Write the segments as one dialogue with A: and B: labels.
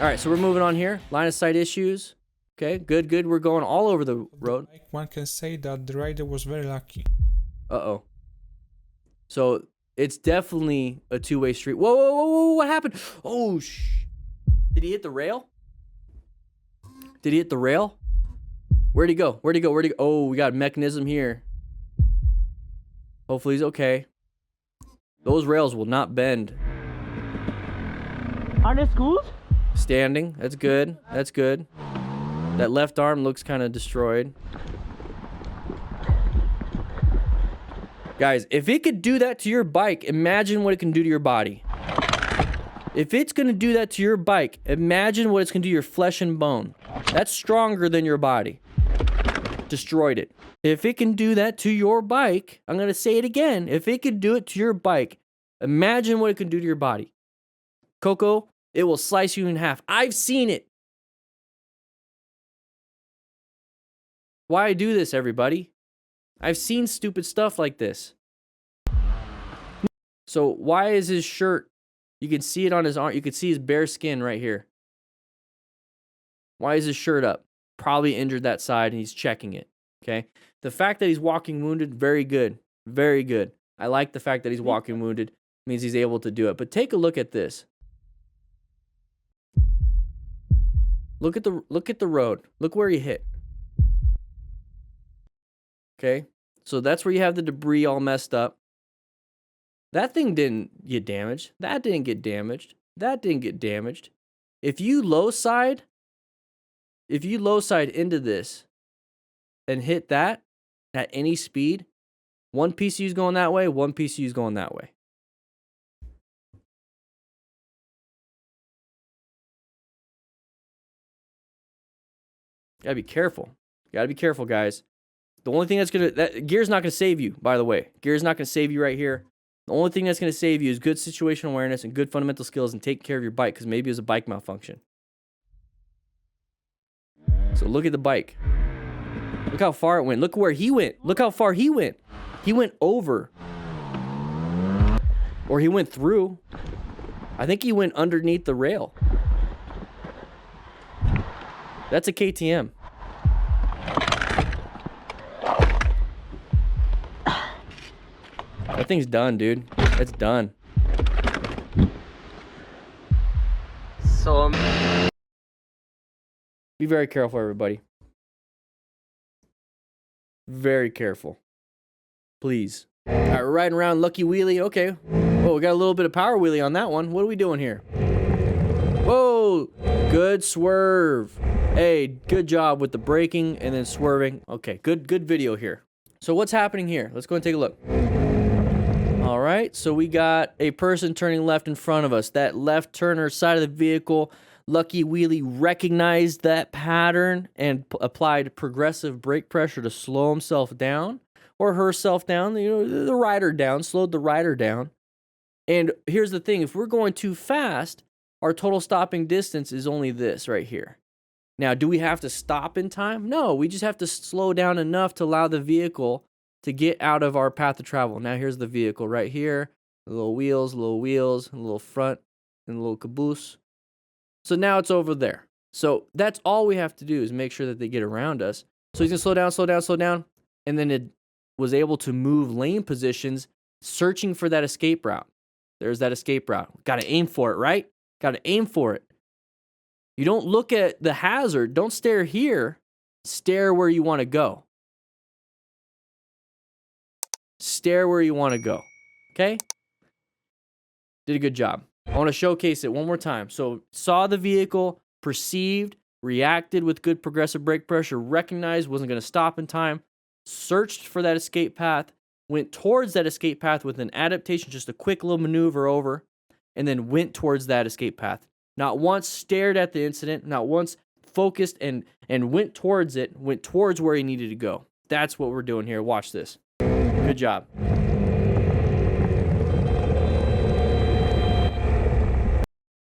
A: right, so we're moving on here. Line of sight issues. Okay, good, good. We're going all over the road.
B: One can say that the rider was very lucky.
A: Uh-oh. So it's definitely a two-way street. Whoa, whoa, whoa, whoa, what happened? Oh, did he hit the rail? Did he hit the rail? Where'd he go? Where'd he go? Where'd he go? Oh, we got a mechanism here. Hopefully he's okay. Those rails will not bend.
C: Are they screws?
A: Standing. That's good. That's good. That left arm looks kind of destroyed. Guys, if it could do that to your bike, imagine what it can do to your body. If it's going to do that to your bike, imagine what it's going to do to your flesh and bone. That's stronger than your body. Destroyed it. If it can do that to your bike, I'm going to say it again. If it could do it to your bike, imagine what it can do to your body. Coco, it will slice you in half. I've seen it. Why I do this, everybody? I've seen stupid stuff like this. So why is his shirt, you can see it on his arm, you can see his bare skin right here. Why is his shirt up? Probably injured that side and he's checking it, okay? The fact that he's walking wounded, very good, very good. I like the fact that he's walking wounded, means he's able to do it. But take a look at this. Look at the road. Look where he hit. Okay, so that's where you have the debris all messed up. That thing didn't get damaged. That didn't get damaged. That didn't get damaged. If you low side into this and hit that at any speed, one PCU is going that way, one PCU is going that way. Gotta be careful. Gotta be careful, guys. The only thing gear's not gonna save you, by the way. Gear's not gonna save you right here. The only thing that's gonna save you is good situational awareness and good fundamental skills and taking care of your bike, because maybe it was a bike malfunction. So look at the bike. Look how far it went. Look where he went. Look how far he went. He went over. Or he went through. I think he went underneath the rail. That's a KTM. That thing's done, dude. It's done.
C: So
A: be very careful, everybody. Very careful. Please. All right, we're riding around Lucky Wheelie. Okay. Oh, we got a little bit of power wheelie on that one. What are we doing here? Whoa. Good swerve. Hey, good job with the braking and then swerving. Okay, good video here. So what's happening here? Let's go and take a look. All right, so we got a person turning left in front of us. That left turner side of the vehicle, Lucky Wheelie recognized that pattern and applied progressive brake pressure to slow himself down or herself down, you know, the rider down, slowed the rider down. And here's the thing, if we're going too fast, our total stopping distance is only this right here. Now, do we have to stop in time? No, we just have to slow down enough to allow the vehicle to get out of our path of travel. Now, here's the vehicle right here. The little wheels, a little front, and a little caboose. So now it's over there. So that's all we have to do is make sure that they get around us. So he's gonna slow down, slow down, slow down. And then it was able to move lane positions, searching for that escape route. There's that escape route. Gotta aim for it, right? Gotta aim for it. You don't look at the hazard. Don't stare here. Stare where you want to go. Stare where you want to go. Okay? Did a good job. I want to showcase it one more time. So, saw the vehicle, perceived, reacted with good progressive brake pressure, recognized, wasn't going to stop in time, searched for that escape path, went towards that escape path with an adaptation, just a quick little maneuver over, and then went towards that escape path. Not once stared at the incident, not once focused and went towards it, went towards where he needed to go. That's what we're doing here. Watch this. Good job.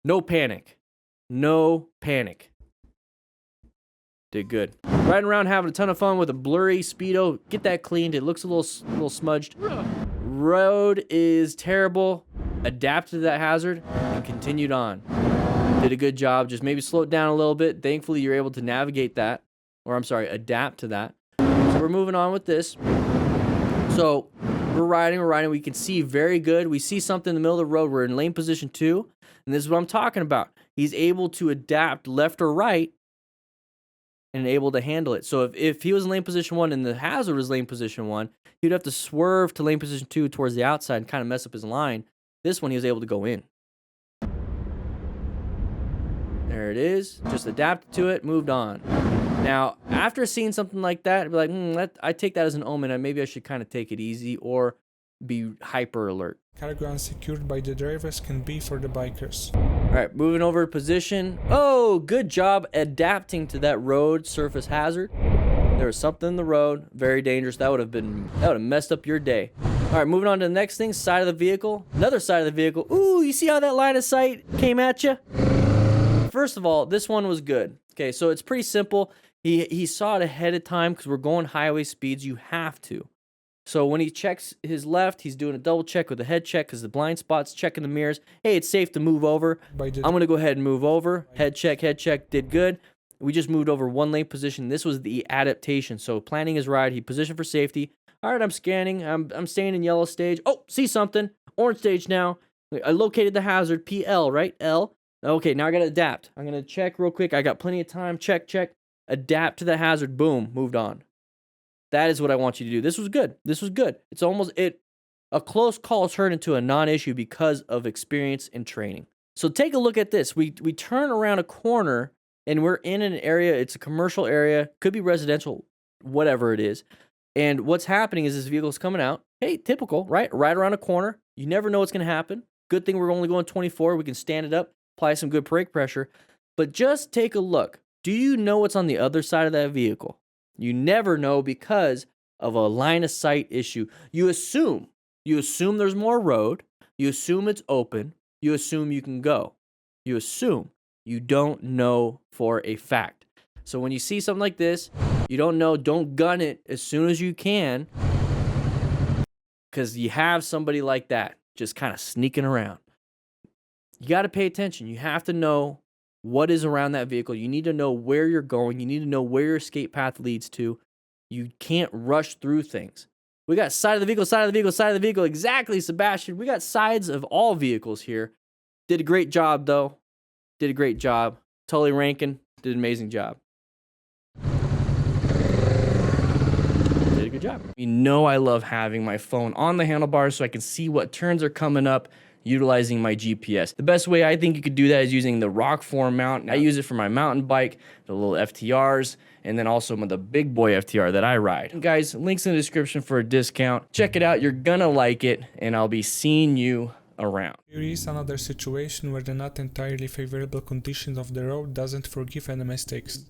A: No panic. No panic. Did good. Riding around having a ton of fun with a blurry Speedo. Get that cleaned. It looks a little smudged. Road is terrible. Adapted to that hazard and continued on. Did a good job. Just maybe slow it down a little bit. Thankfully, you're able to navigate that, or I'm sorry, adapt to that. So we're moving on with this. So we're riding. We can see very good. We see something in the middle of the road. We're in lane position 2, and this is what I'm talking about. He's able to adapt left or right and able to handle it. So if he was in lane position 1 and the hazard was lane position 1, he'd have to swerve to lane position 2 towards the outside and kind of mess up his line. This one, he was able to go in. There it is. Just adapted to it, moved on. Now, after seeing something like that, I'd be like, I take that as an omen, and maybe I should kind of take it easy or be hyper alert.
B: Cargo unsecured by the drivers can be for the bikers.
A: All right, moving over to position. Oh, good job adapting to that road surface hazard. There was something in the road, very dangerous. That would have messed up your day. All right, moving on to the next thing, side of the vehicle. Another side of the vehicle. Ooh, you see how that line of sight came at you? First of all, this one was good. Okay, so it's pretty simple. He saw it ahead of time because we're going highway speeds. You have to. So when he checks his left, he's doing a double check with a head check because the blind spot's checking the mirrors. Hey, it's safe to move over. I'm going to go ahead and move over. Head check, did good. We just moved over 1 lane position. This was the adaptation. So planning his ride, he positioned for safety. All right, I'm scanning. I'm staying in yellow stage. Oh, see something. Orange stage now. I located the hazard, PL, right? L. Okay, now I got to adapt. I'm going to check real quick. I got plenty of time. Check. Adapt to the hazard. Boom, moved on. That is what I want you to do. This was good. It's almost a close call turned into a non-issue because of experience and training. So take a look at this. We turn around a corner and we're in an area. It's a commercial area, could be residential, whatever it is. And what's happening is this vehicle's coming out. Hey, typical, right? Right around a corner. You never know what's going to happen. Good thing we're only going 24. We can stand it up, apply some good brake pressure. But just take a look. Do you know what's on the other side of that vehicle? You never know because of a line of sight issue. You assume there's more road. You assume it's open. You assume you can go. You assume. You don't know for a fact. So when you see something like this, you don't know, don't gun it as soon as you can because you have somebody like that just kind of sneaking around. You got to pay attention. You have to know what is around that vehicle. You need to know where you're going. You need to know where your escape path leads to. You can't rush through things. We got side of the vehicle, side of the vehicle, side of the vehicle. Exactly, Sebastian. We got sides of all vehicles here. Did a great job, though. Did a great job. Totally ranking. Did an amazing job. Did a good job. You know I love having my phone on the handlebars so I can see what turns are coming up utilizing my GPS. The best way I think you could do that is using the ROKFORM mount. I use it for my mountain bike, the little FTRs, and then also the big boy FTR that I ride. And guys, links in the description for a discount. Check it out. You're gonna like it, and I'll be seeing you around.
B: Here is another situation where the not entirely favorable conditions of the road doesn't forgive any mistakes.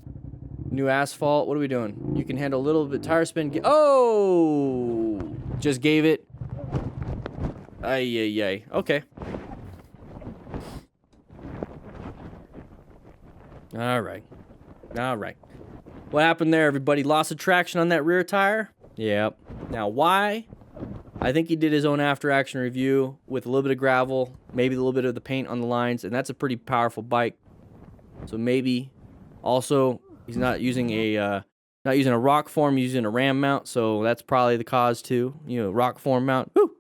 A: New asphalt. What are we doing? You can handle a little bit tire spin. Oh! Just gave it. Ay. Okay. All right. What happened there, everybody? Loss of traction on that rear tire? Yep. Now, why? I think he did his own after-action review with a little bit of gravel, maybe a little bit of the paint on the lines, and that's a pretty powerful bike. So maybe also he's not using a ROKFORM, using a ram mount, so that's probably the cause too. ROKFORM mount. Woo!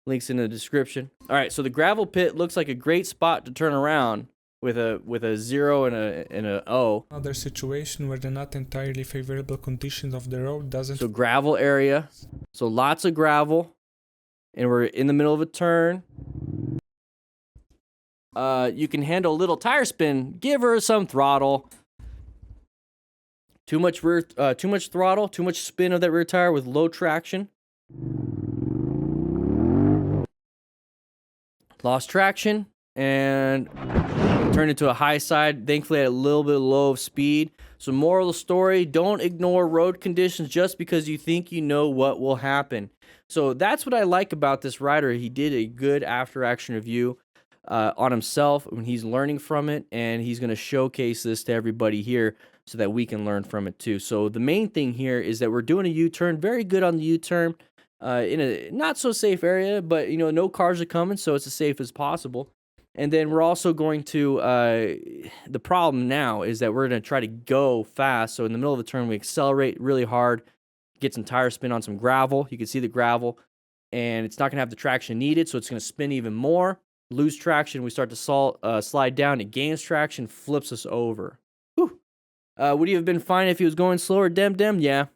A: Links in the description. All right, so the gravel pit looks like a great spot to turn around with a 0 and a O.
B: Another situation where the not entirely favorable conditions of the road doesn't.
A: So gravel area. So lots of gravel, and we're in the middle of a turn. You can handle a little tire spin. Give her some throttle. Too much throttle, too much spin of that rear tire with low traction. Lost traction and turned into a high side. Thankfully, I had a little bit low of speed. So moral of the story, don't ignore road conditions just because you think you know what will happen. So that's what I like about this rider. He did a good after-action review on himself when he's learning from it, and he's going to showcase this to everybody here so that we can learn from it too. So the main thing here is that we're doing a U-turn. Very good on the U-turn. In a not so safe area, but no cars are coming, so it's as safe as possible. And then we're also going to, the problem now is that we're going to try to go fast. So in the middle of the turn, we accelerate really hard, get some tire spin on some gravel. You can see the gravel, and it's not going to have the traction needed, so it's going to spin even more. Lose traction, we start to slide down. It gains traction, flips us over. Whew. Would he have been fine if he was going slower, Dem? Yeah,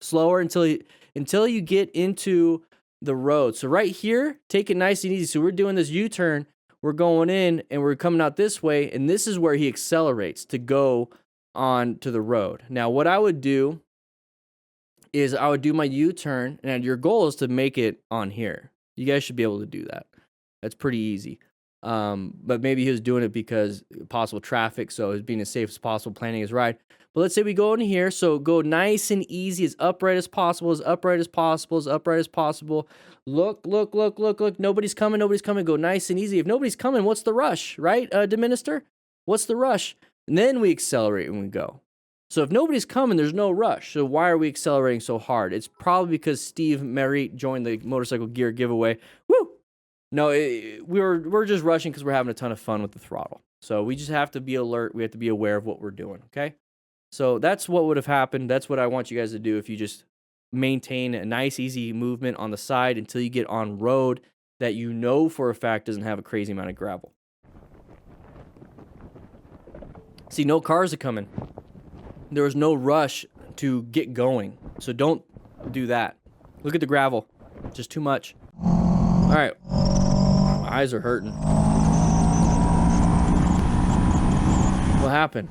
A: slower until you get into the road. So right here, take it nice and easy. So we're doing this U-turn. We're going in, and we're coming out this way, and this is where he accelerates to go on to the road. Now, what I would do is I would do my U-turn, and your goal is to make it on here. You guys should be able to do that. That's pretty easy. But maybe he was doing it because possible traffic, so he's being as safe as possible, planning his ride. But let's say we go in here, so go nice and easy, as upright as possible, as upright as possible, as upright as possible. Look. Nobody's coming. Go nice and easy. If nobody's coming, what's the rush, right, Deminister? What's the rush? And then we accelerate when we go. So if nobody's coming, there's no rush. So why are we accelerating so hard? It's probably because S.M.A.R.T joined the motorcycle gear giveaway. Woo! No, we're just rushing because we're having a ton of fun with the throttle. So we just have to be alert. We have to be aware of what we're doing, okay? So that's what would have happened. That's what I want you guys to do if you just maintain a nice, easy movement on the side until you get on road that you know for a fact doesn't have a crazy amount of gravel. See, no cars are coming. There was no rush to get going. So don't do that. Look at the gravel. Just too much. All right. My eyes are hurting. What happened?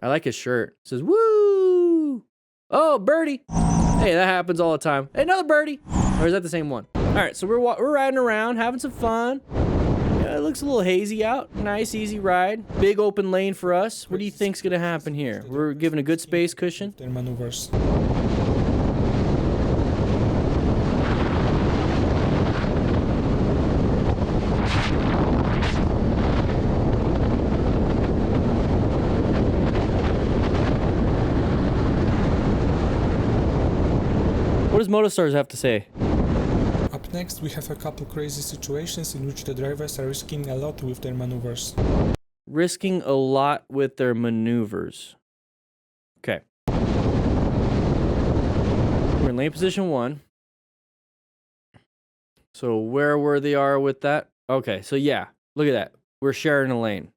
A: I like his shirt. It says, woo! Oh, birdie. Hey, that happens all the time. Hey, another birdie. Or is that the same one? All right, so we're riding around, having some fun. Yeah, it looks a little hazy out. Nice, easy ride. Big open lane for us. What do you think's going to happen here? We're given a good space cushion.
B: Their maneuvers.
A: What does Motostars have to say?
B: Up next, we have a couple crazy situations in which the drivers are risking a lot with their maneuvers.
A: Risking a lot with their maneuvers. Okay. We're in lane position 1. So where they are with that? Okay, so yeah, look at that. We're sharing a lane.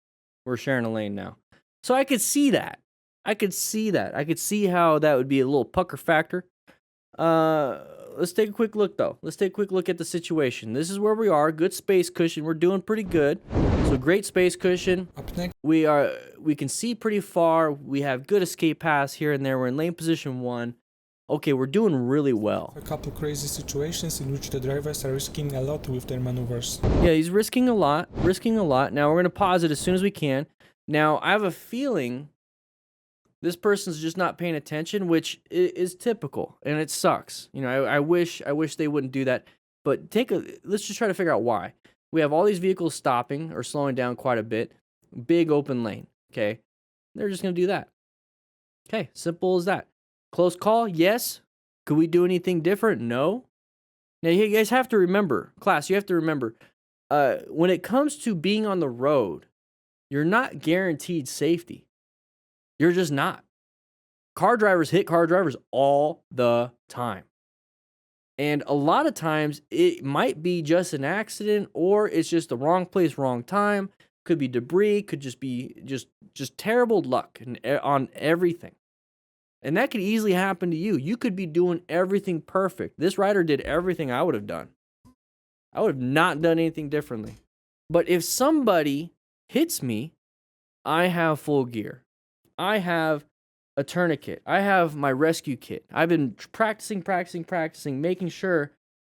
A: We're sharing a lane now. So I could see that. I could see how that would be a little pucker factor. Let's take a quick look though. Let's take a quick look at the situation. This is where we are. Good space cushion. We're doing pretty good. So great space cushion.
B: Up next,
A: We can see pretty far. We have good escape paths here and there. We're in lane position 1. Okay, we're doing really well.
B: a couple crazy situations in which the drivers are risking a lot with their maneuvers.
A: Yeah, he's risking a lot. Now we're gonna pause it as soon as we can. Now I have a feeling this person's just not paying attention, which is typical, and it sucks. You know, I wish they wouldn't do that. But let's just try to figure out why. We have all these vehicles stopping or slowing down quite a bit. Big open lane. Okay, they're just gonna do that. Okay, simple as that. Close call, yes. Could we do anything different? No. Now you guys have to remember, class. You have to remember, when it comes to being on the road, you're not guaranteed safety. You're just not. Car drivers hit car drivers all the time. And a lot of times it might be just an accident, or it's just the wrong place, wrong time. Could be debris, could just be just terrible luck on everything. And that could easily happen to you. You could be doing everything perfect. This rider did everything I would have done. I would have not done anything differently. But if somebody hits me, I have full gear. I have a tourniquet. I have my rescue kit. I've been practicing, making sure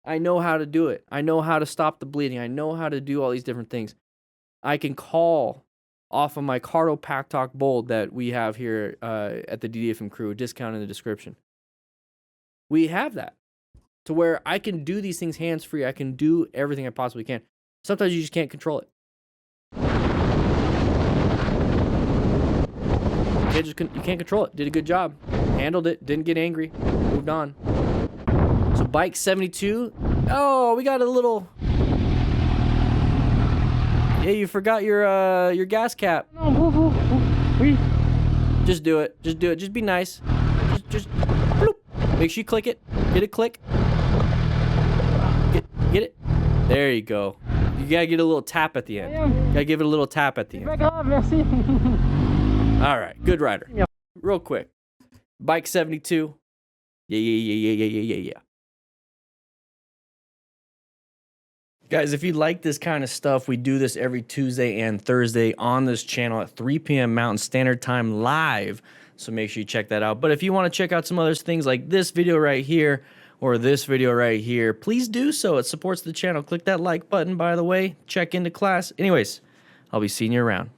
A: I know how to do it. I know how to stop the bleeding. I know how to do all these different things. I can call off of my Cardo Pack Talk Bold that we have here at the DDFM crew, discount in the description. We have that to where I can do these things hands-free. I can do everything I possibly can. Sometimes you just can't control it. You can't control it. Did a good job. Handled it. Didn't get angry. Moved on. So bike 72. Oh, we got a little Yeah, you forgot your gas cap.
C: Oui.
A: Just do it. Just do it. Just be nice. Just bloop. Make sure you click it. Get it click. Get it. There you go. You gotta get a little tap at the end. Gotta give it a little tap at the end.
C: Merci.
A: All right, good rider. Real quick. Bike 72. Yeah. Guys, if you like this kind of stuff, we do this every Tuesday and Thursday on this channel at 3 p.m. Mountain Standard Time live. So make sure you check that out. But if you want to check out some other things like this video right here or this video right here, please do so. It supports the channel. Click that like button, by the way. Check into class. Anyways, I'll be seeing you around.